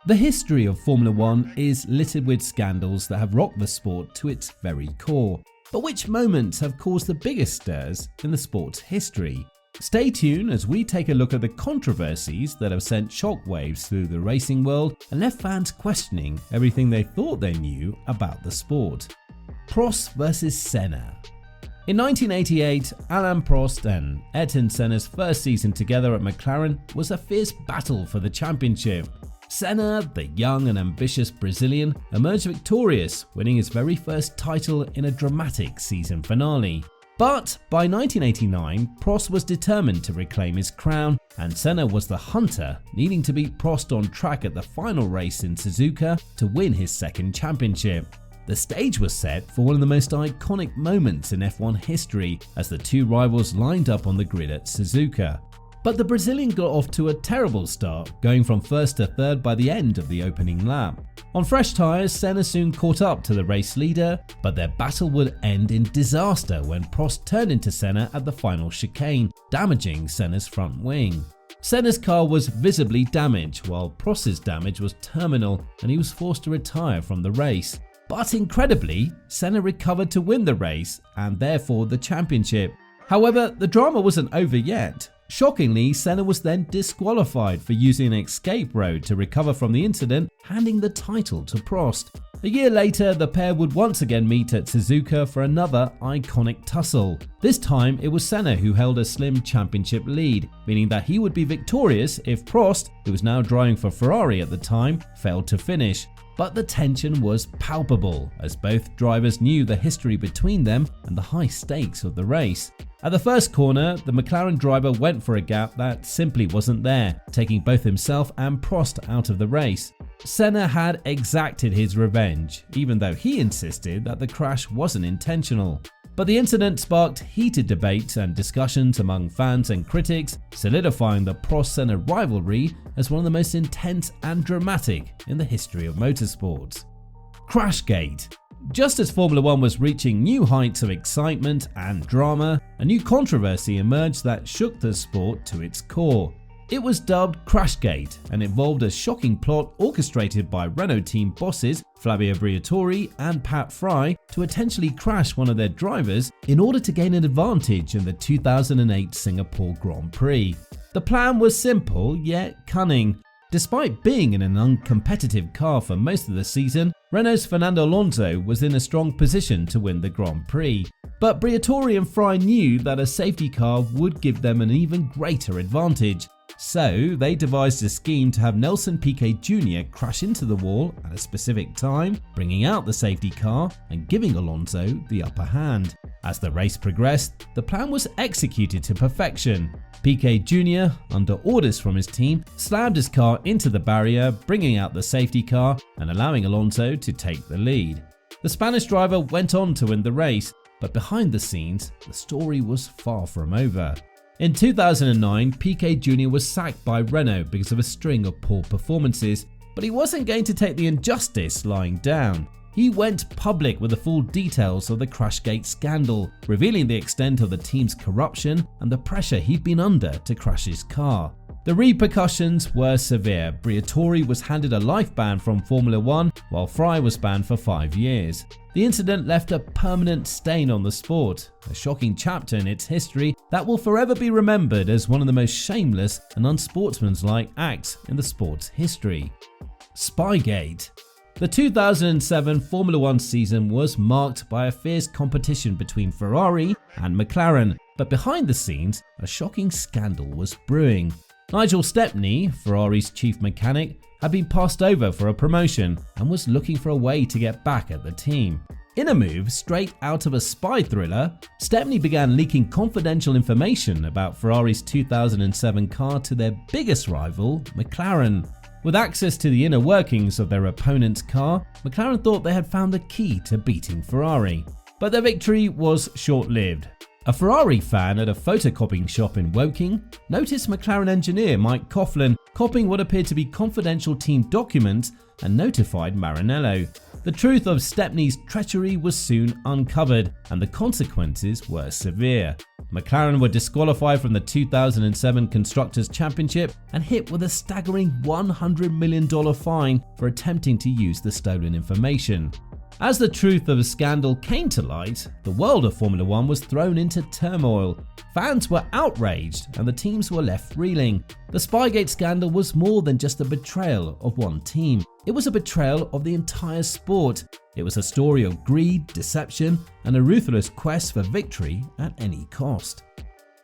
The history of Formula One is littered with scandals that have rocked the sport to its very core. But which moments have caused the biggest stirs in the sport's history? Stay tuned as we take a look at the controversies that have sent shockwaves through the racing world and left fans questioning everything they thought they knew about the sport. Prost versus Senna. In 1988, Alain Prost and Ayrton Senna's first season together at McLaren was a fierce battle for the championship. Senna, the young and ambitious Brazilian, emerged victorious, winning his very first title in a dramatic season finale. But by 1989, Prost was determined to reclaim his crown, and Senna was the hunter, needing to beat Prost on track at the final race in Suzuka to win his second championship. The stage was set for one of the most iconic moments in F1 history as the two rivals lined up on the grid at Suzuka. But the Brazilian got off to a terrible start, going from first to third by the end of the opening lap. On fresh tyres, Senna soon caught up to the race leader, but their battle would end in disaster when Prost turned into Senna at the final chicane, damaging Senna's front wing. Senna's car was visibly damaged, while Prost's damage was terminal and he was forced to retire from the race. But incredibly, Senna recovered to win the race and therefore the championship. However, the drama wasn't over yet. Shockingly, Senna was then disqualified for using an escape road to recover from the incident, handing the title to Prost. A year later, the pair would once again meet at Suzuka for another iconic tussle. This time, it was Senna who held a slim championship lead, meaning that he would be victorious if Prost, who was now driving for Ferrari at the time, failed to finish. But the tension was palpable, as both drivers knew the history between them and the high stakes of the race. At the first corner, the McLaren driver went for a gap that simply wasn't there, taking both himself and Prost out of the race. Senna had exacted his revenge, even though he insisted that the crash wasn't intentional. But the incident sparked heated debates and discussions among fans and critics, solidifying the Prost-Senna rivalry as one of the most intense and dramatic in the history of motorsports. Crashgate. Just as Formula One was reaching new heights of excitement and drama, a new controversy emerged that shook the sport to its core. It was dubbed Crashgate and involved a shocking plot orchestrated by Renault team bosses Flavio Briatore and Pat Fry to intentionally crash one of their drivers in order to gain an advantage in the 2008 Singapore Grand Prix. The plan was simple yet cunning. Despite being in an uncompetitive car for most of the season, Renault's Fernando Alonso was in a strong position to win the Grand Prix. But Briatore and Fry knew that a safety car would give them an even greater advantage. So they devised a scheme to have Nelson Piquet Jr. crash into the wall at a specific time, bringing out the safety car and giving Alonso the upper hand. As the race progressed, the plan was executed to perfection. Piquet Jr., under orders from his team, slammed his car into the barrier, bringing out the safety car and allowing Alonso to take the lead. The Spanish driver went on to win the race, but behind the scenes, the story was far from over. In 2009, Piquet Jr. was sacked by Renault because of a string of poor performances, but he wasn't going to take the injustice lying down. He went public with the full details of the Crashgate scandal, revealing the extent of the team's corruption and the pressure he'd been under to crash his car. The repercussions were severe. Briatore was handed a life ban from Formula One, while Fry was banned for 5 years. The incident left a permanent stain on the sport, a shocking chapter in its history that will forever be remembered as one of the most shameless and unsportsmanlike acts in the sport's history. Spygate. The 2007 Formula One season was marked by a fierce competition between Ferrari and McLaren, but behind the scenes, a shocking scandal was brewing. Nigel Stepney, Ferrari's chief mechanic, had been passed over for a promotion and was looking for a way to get back at the team. In a move straight out of a spy thriller, Stepney began leaking confidential information about Ferrari's 2007 car to their biggest rival, McLaren. With access to the inner workings of their opponent's car, McLaren thought they had found the key to beating Ferrari. But their victory was short-lived. A Ferrari fan at a photocopying shop in Woking noticed McLaren engineer Mike Coughlin copying what appeared to be confidential team documents and notified Maranello. The truth of Stepney's treachery was soon uncovered, and the consequences were severe. McLaren were disqualified from the 2007 Constructors' Championship and hit with a staggering $100 million fine for attempting to use the stolen information. As the truth of the scandal came to light, the world of Formula One was thrown into turmoil. Fans were outraged and the teams were left reeling. The Spygate scandal was more than just a betrayal of one team. It was a betrayal of the entire sport. It was a story of greed, deception, and a ruthless quest for victory at any cost.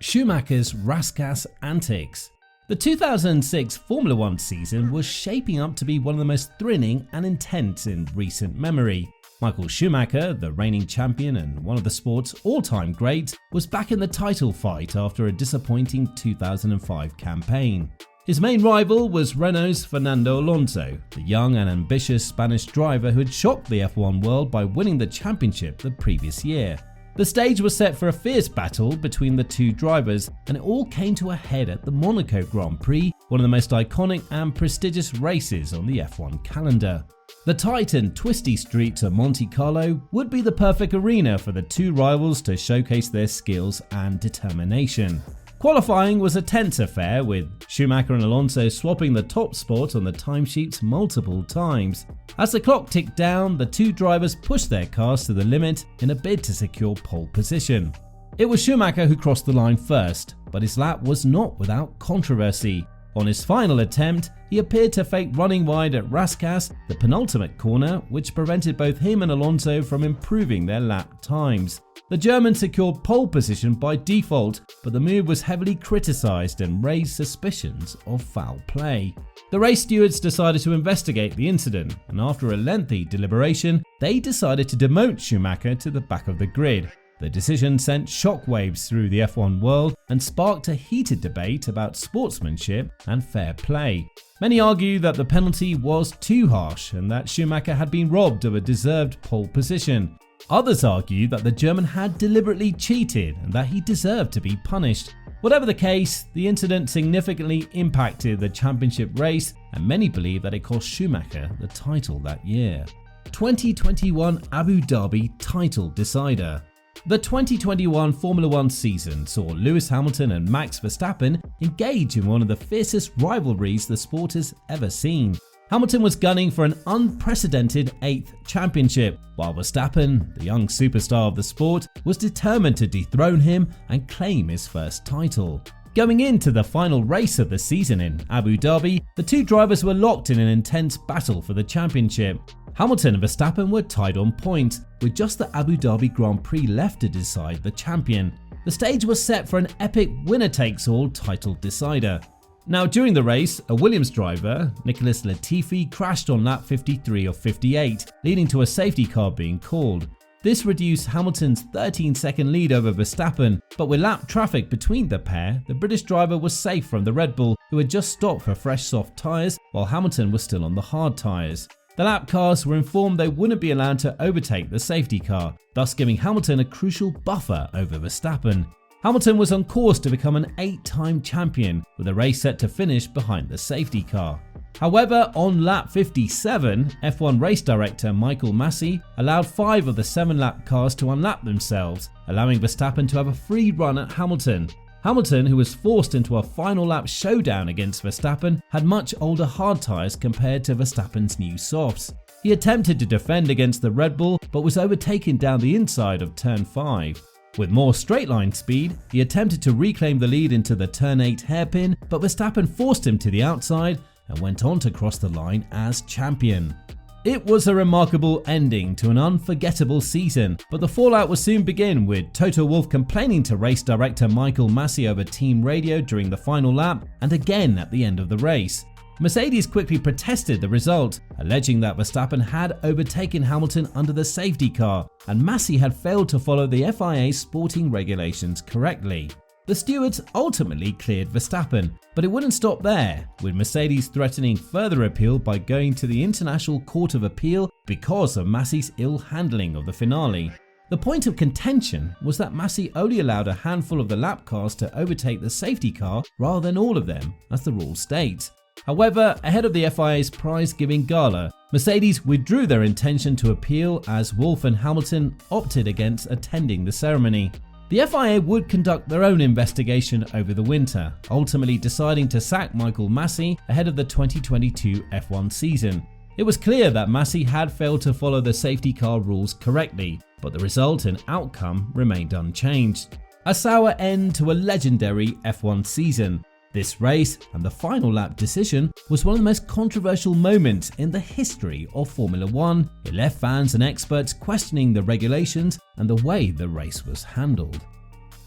Schumachers' raskaz antics. The 2006 Formula One season was shaping up to be one of the most thrilling and intense in recent memory. Michael Schumacher, the reigning champion and one of the sport's all-time greats, was back in the title fight after a disappointing 2005 campaign. His main rival was Renault's Fernando Alonso, the young and ambitious Spanish driver who had shocked the F1 world by winning the championship the previous year. The stage was set for a fierce battle between the two drivers, and it all came to a head at the Monaco Grand Prix, one of the most iconic and prestigious races on the F1 calendar. The tight and twisty streets of Monte Carlo would be the perfect arena for the two rivals to showcase their skills and determination. Qualifying was a tense affair, with Schumacher and Alonso swapping the top spot on the timesheets multiple times. As the clock ticked down, the two drivers pushed their cars to the limit in a bid to secure pole position. It was Schumacher who crossed the line first, but his lap was not without controversy. On his final attempt, he appeared to fake running wide at Raskaz, the penultimate corner, which prevented both him and Alonso from improving their lap times. The German secured pole position by default, but the move was heavily criticised and raised suspicions of foul play. The race stewards decided to investigate the incident, and after a lengthy deliberation, they decided to demote Schumacher to the back of the grid. The decision sent shockwaves through the F1 world and sparked a heated debate about sportsmanship and fair play. Many argue that the penalty was too harsh and that Schumacher had been robbed of a deserved pole position. Others argue that the German had deliberately cheated and that he deserved to be punished. Whatever the case, the incident significantly impacted the championship race, and many believe that it cost Schumacher the title that year. 2021 Abu Dhabi title decider. The 2021 Formula One season saw Lewis Hamilton and Max Verstappen engage in one of the fiercest rivalries the sport has ever seen. Hamilton was gunning for an unprecedented 8th championship, while Verstappen, the young superstar of the sport, was determined to dethrone him and claim his first title. Going into the final race of the season in Abu Dhabi, the two drivers were locked in an intense battle for the championship. Hamilton and Verstappen were tied on points, with just the Abu Dhabi Grand Prix left to decide the champion. The stage was set for an epic winner-takes-all title decider. Now, during the race, a Williams driver, Nicholas Latifi, crashed on lap 53 of 58, leading to a safety car being called. This reduced Hamilton's 13-second lead over Verstappen, but with lap traffic between the pair, the British driver was safe from the Red Bull, who had just stopped for fresh soft tyres, while Hamilton was still on the hard tyres. The lap cars were informed they wouldn't be allowed to overtake the safety car, thus giving Hamilton a crucial buffer over Verstappen. Hamilton was on course to become an 8-time champion, with the race set to finish behind the safety car. However, on lap 57, F1 race director Michael Masi allowed 5 of the 7 lap cars to unlap themselves, allowing Verstappen to have a free run at Hamilton. Hamilton, who was forced into a final lap showdown against Verstappen, had much older hard tyres compared to Verstappen's new softs. He attempted to defend against the Red Bull, but was overtaken down the inside of turn 5. With more straight-line speed, he attempted to reclaim the lead into the turn 8 hairpin, but Verstappen forced him to the outside and went on to cross the line as champion. It was a remarkable ending to an unforgettable season, but the fallout would soon begin, with Toto Wolff complaining to race director Michael Masi over team radio during the final lap and again at the end of the race. Mercedes quickly protested the result, alleging that Verstappen had overtaken Hamilton under the safety car and Masi had failed to follow the FIA sporting regulations correctly. The stewards ultimately cleared Verstappen, but it wouldn't stop there, with Mercedes threatening further appeal by going to the International Court of Appeal because of Masi's ill handling of the finale. The point of contention was that Masi only allowed a handful of the lap cars to overtake the safety car rather than all of them, as the rule states. However, ahead of the FIA's prize-giving gala, Mercedes withdrew their intention to appeal as Wolff and Hamilton opted against attending the ceremony. The FIA would conduct their own investigation over the winter, ultimately deciding to sack Michael Masi ahead of the 2022 F1 season. It was clear that Masi had failed to follow the safety car rules correctly, but the result and outcome remained unchanged. A sour end to a legendary F1 season. This race and the final lap decision was one of the most controversial moments in the history of Formula 1. It left fans and experts questioning the regulations and the way the race was handled.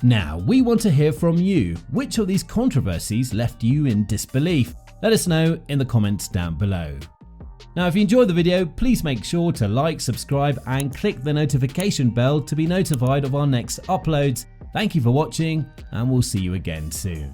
Now, we want to hear from you. Which of these controversies left you in disbelief? Let us know in the comments down below. Now, if you enjoyed the video, please make sure to like, subscribe and click the notification bell to be notified of our next uploads. Thank you for watching, and we'll see you again soon.